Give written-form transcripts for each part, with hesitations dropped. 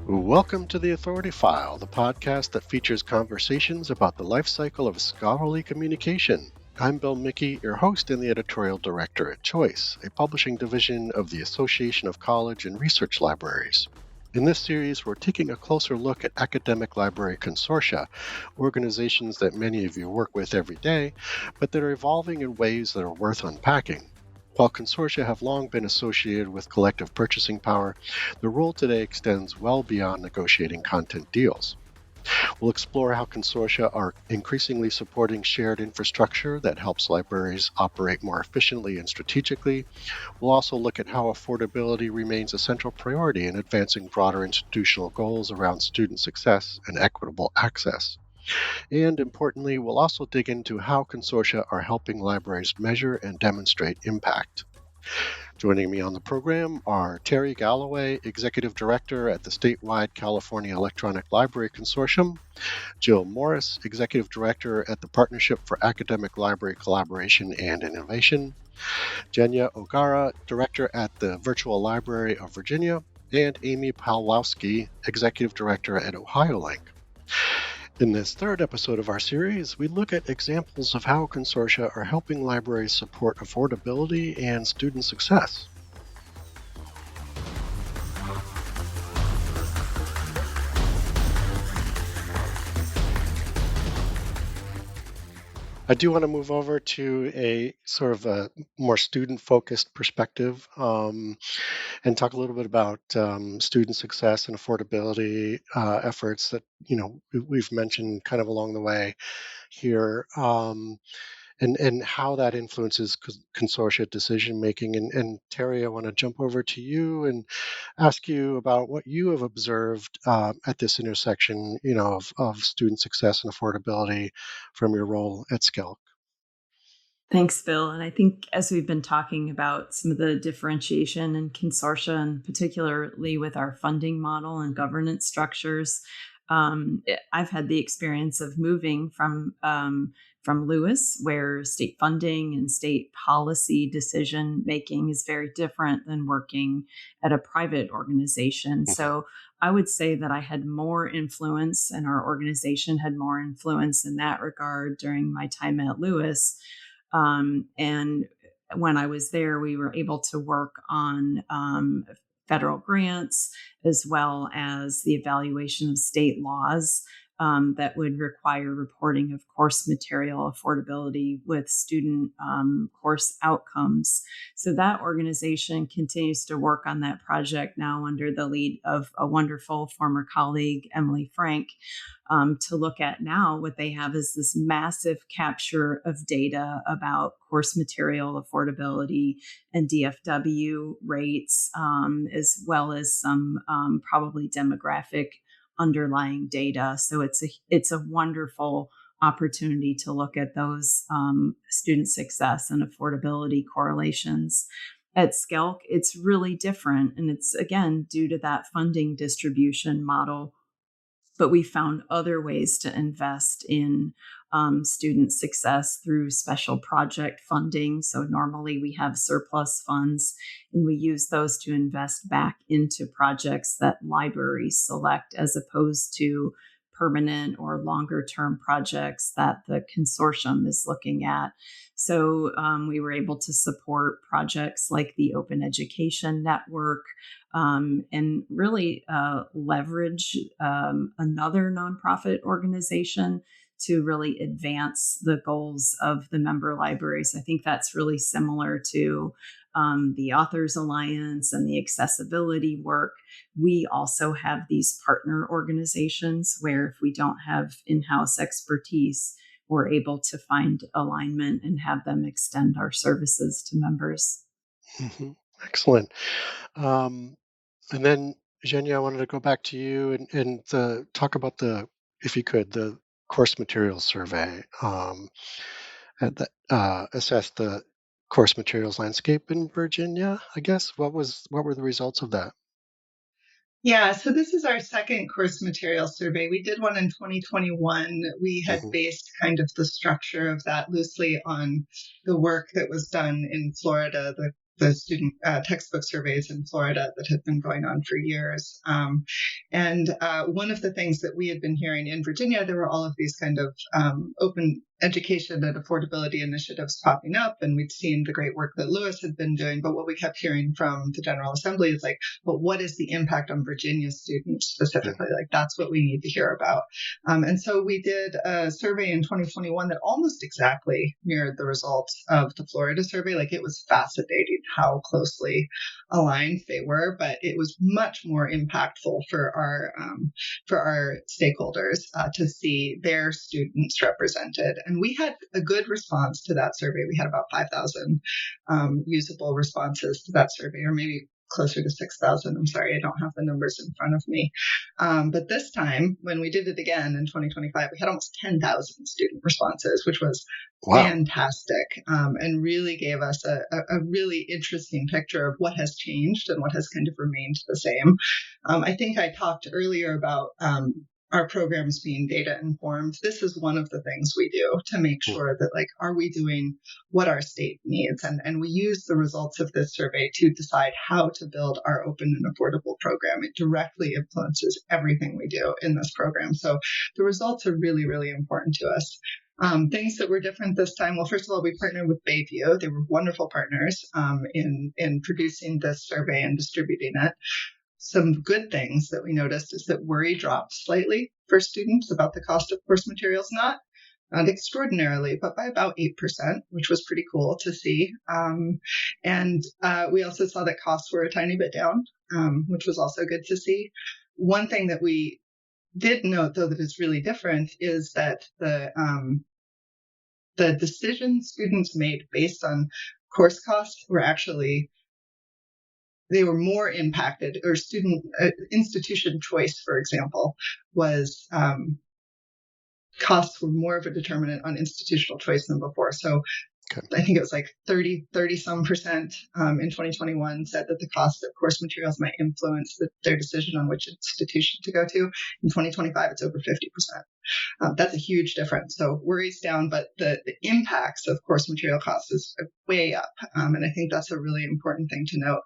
Welcome to the Authority File, the podcast that features conversations about the life cycle of scholarly communication. I'm Bill Mickey, your host and the editorial director at Choice, a publishing division of the Association of College and Research Libraries. In this series, we're taking a closer look at academic library consortia, organizations that many of you work with every day, but that are evolving in ways that are worth unpacking. While consortia have long been associated with collective purchasing power, the role today extends well beyond negotiating content deals. We'll explore how consortia are increasingly supporting shared infrastructure that helps libraries operate more efficiently and strategically. We'll also look at how affordability remains a central priority in advancing broader institutional goals around student success and equitable access. And importantly, we'll also dig into how consortia are helping libraries measure and demonstrate impact. Joining me on the program are Terry Galloway, Executive Director at the statewide California Electronic Library Consortium, Jill Morris, Executive Director at the Partnership for Academic Library Collaboration and Innovation, Jenya O'Gara, Director at the Virtual Library of Virginia, and Amy Pawlowski, Executive Director at OhioLink. In this third episode of our series, we look at examples of how consortia are helping libraries support affordability and student success. I do want to move over to a sort of a more student-focused perspective and talk a little bit about student success and affordability efforts that we've mentioned kind of along the way here, and how that influences consortia decision making. And Terry, I want to jump over to you and ask you about what you have observed at this intersection, of student success and affordability from your role at Skelk. Thanks, Phil. And I think as we've been talking about some of the differentiation in consortia, and particularly with our funding model and governance structures, I've had the experience of moving from Lewis, where state funding and state policy decision making is very different than working at a private organization. Mhm. So I would say that I had more influence, and our organization had more influence in that regard during my time at Lewis. And when I was there, we were able to work on federal grants as well as the evaluation of state laws that would require reporting of course material affordability with student course outcomes. So that organization continues to work on that project now under the lead of a wonderful former colleague, Emily Frank. To look at now, what they have is this massive capture of data about course material affordability and DFW rates, as well as some probably demographic underlying data. So it's a wonderful opportunity to look at those student success and affordability correlations. At Skelk, it's really different, and it's again due to that funding distribution model, but we found other ways to invest in student success through special project funding. So normally we have surplus funds, and we use those to invest back into projects that libraries select, as opposed to permanent or longer term projects that the consortium is looking at. So we were able to support projects like the Open Education Network, and really leverage another nonprofit organization to really advance the goals of the member libraries. I think that's really similar to the Authors Alliance and the accessibility work. We also have these partner organizations where if we don't have in-house expertise, we're able to find alignment and have them extend our services to members. Mhm. Excellent. Um, and then, Zhenya, I wanted to go back to you and talk about if you could, the course materials survey and assess the course materials landscape in Virginia. I guess what were the results of that? Yeah, so this is our second course material survey. We did one in 2021. We had Hmm. based kind of the structure of that loosely on the work that was done in Florida, the the student textbook surveys in Florida that had been going on for years. And one of the things that we had been hearing in Virginia, there were all of these kind of open education and affordability initiatives popping up, and we'd seen the great work that Lewis had been doing. But what we kept hearing from the General Assembly is like, but what is the impact on Virginia students specifically? Like, that's what we need to hear about. And so we did a survey in 2021 that almost exactly mirrored the results of the Florida survey. Like, it was fascinating how closely aligned they were, but it was much more impactful for our stakeholders to see their students represented. And we had a good response to that survey. We had about 5,000 usable responses to that survey, or maybe closer to 6,000. I'm sorry, I don't have the numbers in front of me. But this time, when we did it again in 2025, we had almost 10,000 student responses, which was fantastic, and really gave us a really interesting picture of what has changed and what has kind of remained the same. I think I talked earlier about our programs being data informed. This is one of the things we do to make sure that, like, are we doing what our state needs? And we use the results of this survey to decide how to build our open and affordable program. It directly influences everything we do in this program. So the results are really, really important to us. Things that were different this time. Well, first of all, we partnered with Bayview. They were wonderful partners in producing this survey and distributing it. Some good things that we noticed is that worry dropped slightly for students about the cost of course materials, not extraordinarily, but by about 8%, which was pretty cool to see. And we also saw that costs were a tiny bit down, which was also good to see. One thing that we did note, though, that is really different is that the decisions students made based on course costs were actually, they were more impacted, or student institution choice, for example, was costs were more of a determinant on institutional choice than before. So I think it was like 30 some percent in 2021 said that the cost of course materials might influence their decision on which institution to go to. In 2025, it's over 50%. That's a huge difference. So worries down, but the impacts of course material costs is way up. And I think that's a really important thing to note.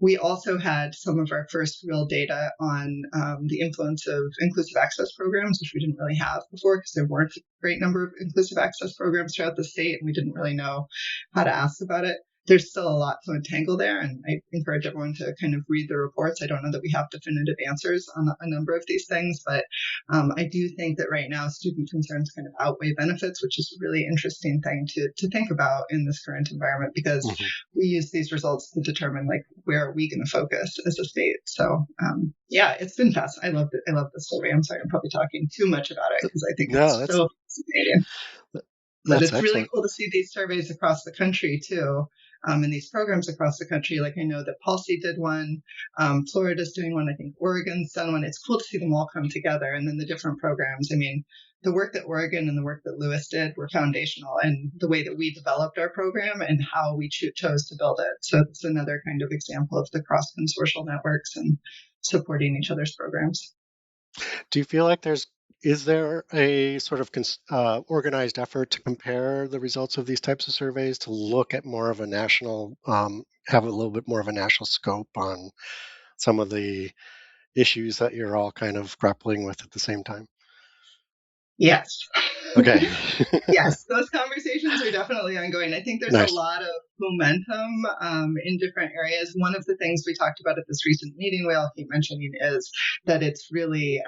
We also had some of our first real data on the influence of inclusive access programs, which we didn't really have before because there weren't a great number of inclusive access programs throughout the state, and we didn't really know how to ask about it. There's still a lot to untangle there, and I encourage everyone to kind of read the reports. I don't know that we have definitive answers on a number of these things, but I do think that right now student concerns kind of outweigh benefits, which is a really interesting thing to think about in this current environment, because we use these results to determine, like, where are we going to focus as a state. So yeah, it's been fast. I love it. I love this story. I'm sorry, I'm probably talking too much about it because I think it's so fascinating. But it's excellent. Really cool to see these surveys across the country too, and these programs across the country. Like, I know that Policy did one, Florida's doing one, I think Oregon's done one. It's cool to see them all come together, and then the different programs. I mean, the work that Oregon and the work that Lewis did were foundational, and the way that we developed our program and how we chose to build it. So it's another kind of example of the cross-consortial networks and supporting each other's programs. Do you feel like is there a sort of organized effort to compare the results of these types of surveys to look at more of a national, have a little bit more of a national scope on some of the issues that you're all kind of grappling with at the same time? Yes. Okay. Yes, those conversations are definitely ongoing. I think there's a lot of momentum in different areas. One of the things we talked about at this recent meeting, we all keep mentioning, is that it's really,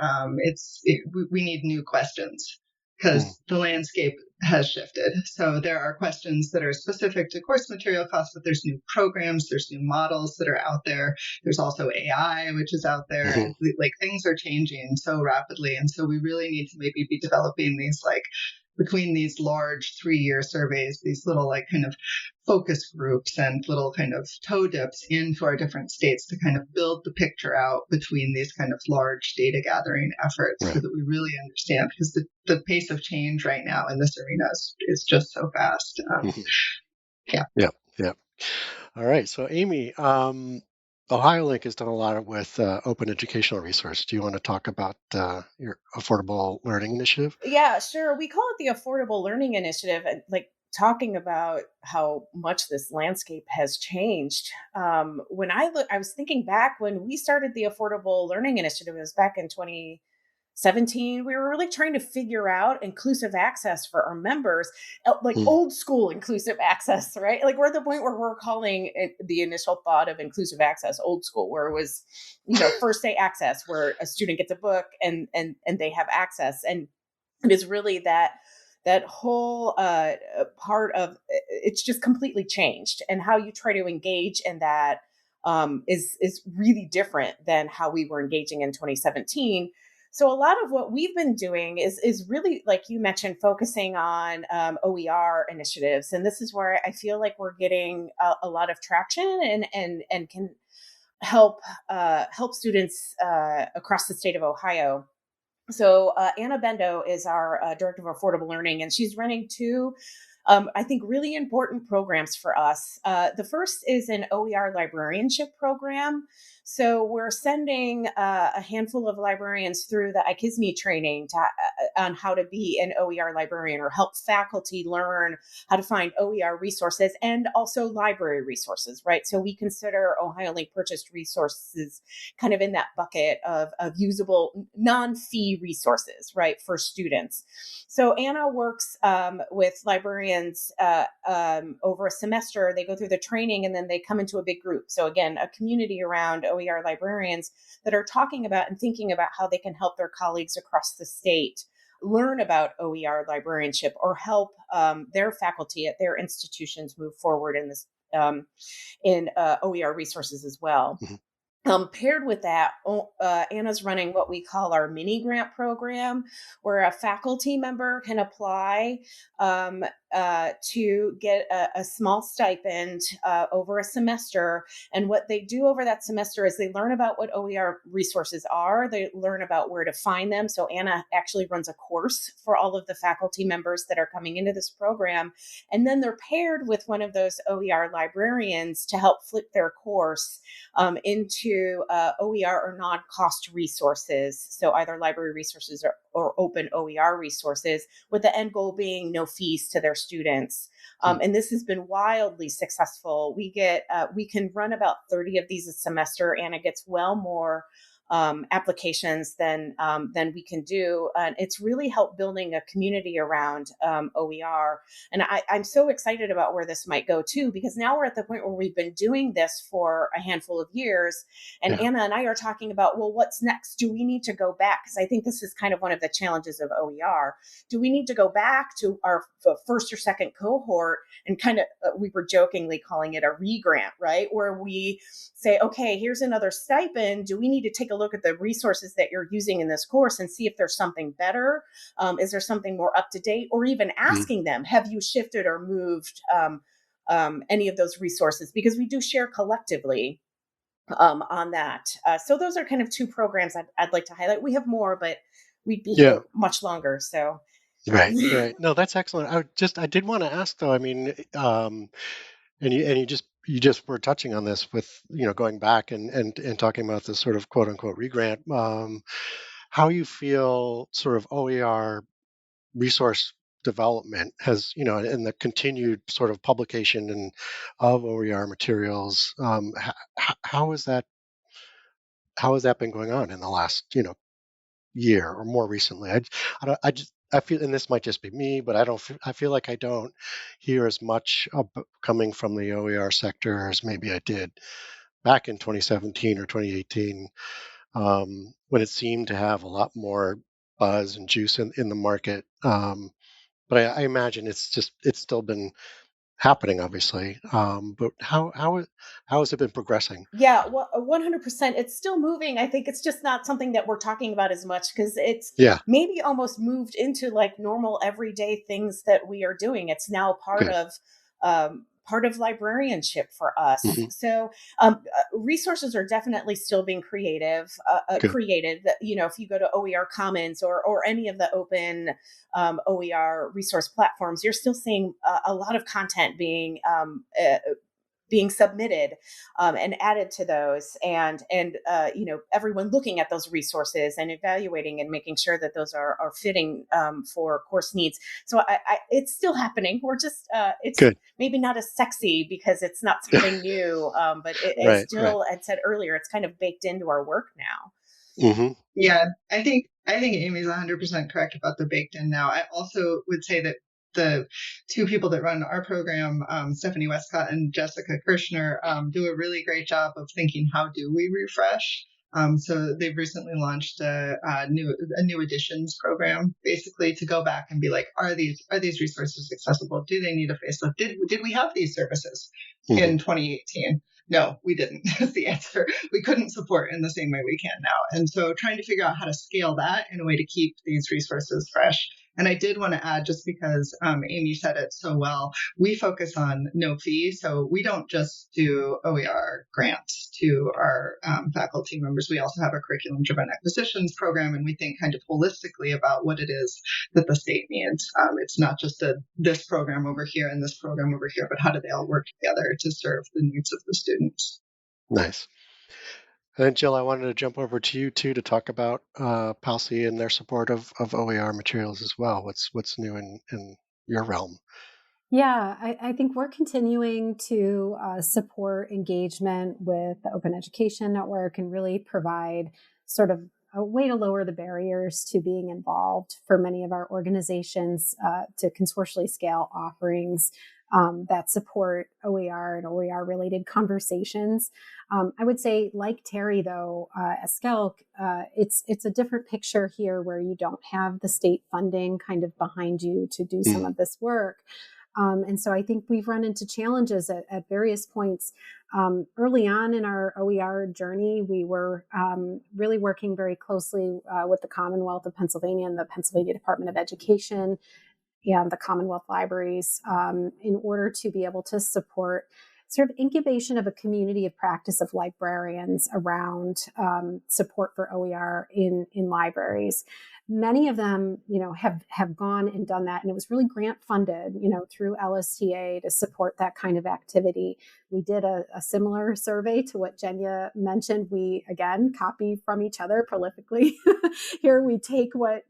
we need new questions because the landscape has shifted. So there are questions that are specific to course material costs, but there's new programs, there's new models that are out there. There's also AI, which is out there. Like, things are changing so rapidly. And so we really need to maybe be developing these, like, between these large 3-year surveys, these little, like, kind of focus groups and little kind of toe dips into our different states to kind of build the picture out between these kind of large data gathering efforts, so that we really understand, because the pace of change right now in this arena is just so fast. Yeah. All right. So Amy, OhioLink has done a lot with open educational resource. Do you want to talk about your affordable learning initiative? Yeah, sure. We call it the Affordable Learning Initiative. And, like, talking about how much this landscape has changed. When I was thinking back when we started the Affordable Learning Initiative, it was back in 2017. We were really trying to figure out inclusive access for our members, like Mm. old school inclusive access, right? Like we're at the point where we're calling it the initial thought of inclusive access old school, where it was, first day access, where a student gets a book and they have access. And it is really that whole part of it's just completely changed, and how you try to engage in that is really different than how we were engaging in 2017. So a lot of what we've been doing is really, like you mentioned, focusing on OER initiatives, and this is where I feel like we're getting a lot of traction and can help students across the state of Ohio. So Anna Bendo is our director of affordable learning, and she's running two, I think, really important programs for us. The first is an OER librarianship program. So we're sending a handful of librarians through the IKISME training on how to be an OER librarian, or help faculty learn how to find OER resources and also library resources, right? So we consider Ohio Link purchased resources kind of in that bucket of usable non-fee resources, right, for students. So Anna works with librarians over a semester. They go through the training and then they come into a big group. So again, a community around OER librarians that are talking about and thinking about how they can help their colleagues across the state learn about OER librarianship, or help their faculty at their institutions move forward in this in OER resources as well. Mhm. Paired with that, Anna's running what we call our mini grant program, where a faculty member can apply to get a small stipend over a semester. And what they do over that semester is they learn about what OER resources are, they learn about where to find them. So Anna actually runs a course for all of the faculty members that are coming into this program. And then they're paired with one of those OER librarians to help flip their course into OER or non-cost resources. So either library resources or open OER resources, with the end goal being no fees to their students. And this has been wildly successful. We can run about 30 of these a semester, and it gets well more applications than we can do. And it's really helped building a community around OER. And I'm so excited about where this might go too, because now we're at the point where we've been doing this for a handful of years. And Yeah. Anna and I are talking about, well, what's next? Do we need to go back? Because I think this is kind of one of the challenges of OER. Do we need to go back to our first or second cohort and kind of, we were jokingly calling it a re-grant, right? Where we say, okay, here's another stipend. Do we need to take a look at the resources that you're using in this course and see if there's something better? Is there something more up to date? Or even asking them, have you shifted or moved any of those resources? Because we do share collectively on that. So those are kind of two programs I'd like to highlight. We have more, but we'd be Yeah. here much longer. So Right. Right. No, that's excellent. I did want to ask though. I mean, and you just were touching on this with going back and talking about this sort of quote unquote regrant. How you feel sort of OER resource development has, and the continued sort of publication and of OER materials. How is that? How has that been going on in the last, year or more recently? I feel, and this might just be me, but I feel like I don't hear as much coming from the OER sector as maybe I did back in 2017 or 2018, when it seemed to have a lot more buzz and juice in the market. But I imagine it's still been happening, obviously. But how has it been progressing? yeah, well, 100%. It's still moving. I think it's just not something that we're talking about as much, because it's Yeah, maybe almost moved into like normal everyday things that we are doing. It's now good. part of librarianship for us. Hmm. So resources are definitely still being Good. created. If you go to OER Commons or any of the open OER resource platforms, you're still seeing a lot of content being being submitted and added to those, and everyone looking at those resources and evaluating and making sure that those are fitting for course needs. So it's still happening. We're just it's Good. maybe not as sexy because it's not something new, but it's Right. Right. still, as said earlier, it's kind of baked into our work now. Mm-hmm. Yeah, I think Amy's 100% correct about the baked in now. I also would say that the two people that run our program, Stephanie Westcott and Jessica Kirshner, do a really great job of thinking, how do we refresh? So they've recently launched a new additions program, basically to go back and be like, are these resources accessible? Do they need a facelift? Did we have these services in 2018? No, we didn't. Is the answer. We couldn't support in the same way we can now. And so trying to figure out how to scale that in a way to keep these resources fresh. And I did want to add, just because Amy said it so well, we focus on no fee. So we don't just do OER grants to our faculty members. We also have a curriculum-driven acquisitions program, and we think kind of holistically about what it is that the state needs. It's not just this program over here and this program over here, but how do they all work together to serve the needs of the students? Nice. And then, Jill, I wanted to jump over to you too to talk about PALSI and their support of OER materials as well. What's new in your realm? Yeah, I think we're continuing to support engagement with the Open Education Network and really provide sort of a way to lower the barriers to being involved for many of our organizations to consortially scale offerings that support OER and OER related conversations. I would say, like Terry, though, Eskel, it's a different picture here where you don't have the state funding kind of behind you to do some of this work. And so I think we've run into challenges at various points. Early on in our OER journey, we were really working very closely with the Commonwealth of Pennsylvania and the Pennsylvania Department of Education and the Commonwealth Libraries in order to be able to support sort of incubation of a community of practice of librarians around support for OER in libraries. Many of them, have gone and done that, and it was really grant funded, through LSTA to support that kind of activity. We did a similar survey to what Jenya mentioned. We again copy from each other prolifically. Here we take what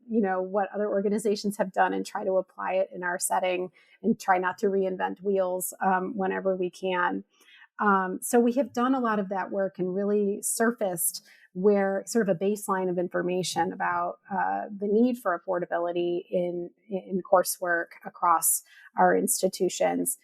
other organizations have done and try to apply it in our setting and try not to reinvent wheels whenever we can. So we have done a lot of that work and really surfaced where sort of a baseline of information about the need for affordability in coursework across our institutions.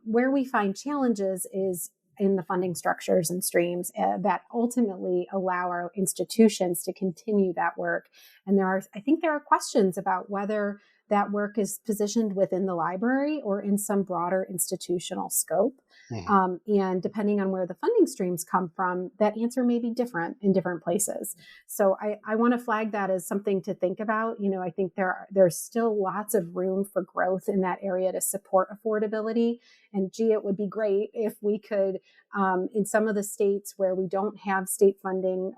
Where we find challenges is in the funding structures and streams that ultimately allow our institutions to continue that work. And I think there are questions about whether that work is positioned within the library or in some broader institutional scope. And depending on where the funding streams come from, that answer may be different in different places. So I want to flag that as something to think about. I think there's still lots of room for growth in that area to support affordability. And it would be great if we could, in some of the states where we don't have state funding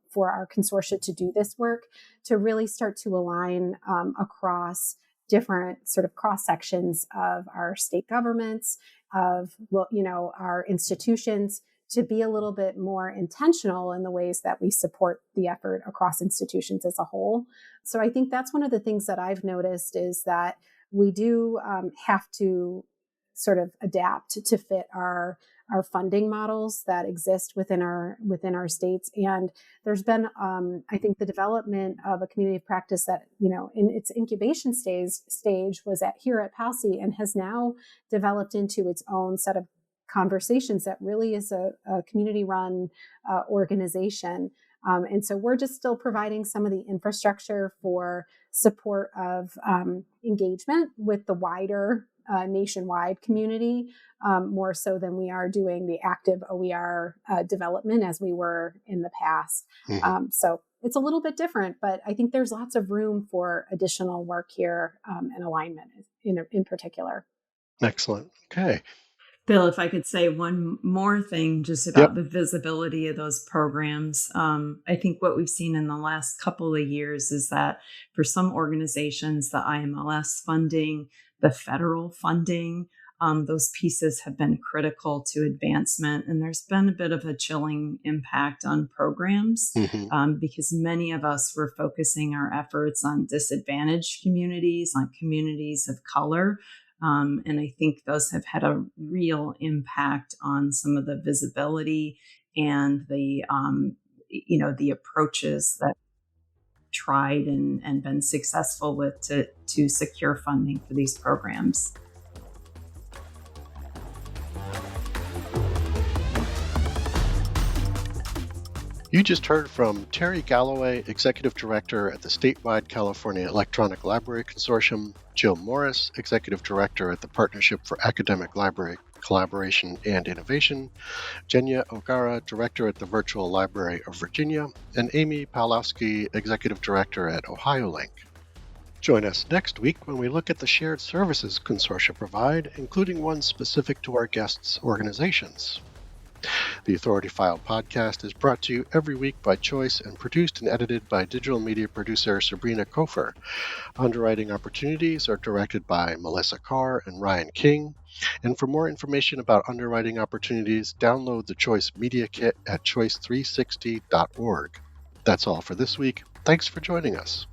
for our consortia to do this work, to really start to align across different sort of cross sections of our state governments, of our institutions, to be a little bit more intentional in the ways that we support the effort across institutions as a whole. So I think that's one of the things that I've noticed is that we do have to sort of adapt to fit our funding models that exist within our states. And there's been, I think, the development of a community of practice that, in its incubation stage was here at PALSI and has now developed into its own set of conversations that really is a community-run organization. And so we're just still providing some of the infrastructure for support of engagement with the wider nationwide community, more so than we are doing the active OER development as we were in the past. So it's a little bit different, but I think there's lots of room for additional work here and alignment in particular. Excellent. Okay. Bill, if I could say one more thing just about the visibility of those programs. I think what we've seen in the last couple of years is that for some organizations, the IMLS funding, the federal funding those pieces have been critical to advancement. And there's been a bit of a chilling impact on programs because many of us were focusing our efforts on disadvantaged communities, on communities of color. And I think those have had a real impact on some of the visibility and the approaches that tried and been successful with to secure funding for these programs. You just heard from Terry Galloway, Executive Director at the statewide California Electronic Library Consortium, Jill Morris, Executive Director at the Partnership for Academic Library Collaboration and Innovation, Jenya O'Gara, Director at the Virtual Library of Virginia, and Amy Pawlowski, Executive Director at OhioLink. Join us next week when we look at the shared services consortia provide, including ones specific to our guests' organizations. The Authority File podcast is brought to you every week by Choice and produced and edited by digital media producer Sabrina Kofer. Underwriting opportunities are directed by Melissa Carr and Ryan King. And for more information about underwriting opportunities, download the Choice Media Kit at choice360.org. That's all for this week. Thanks for joining us.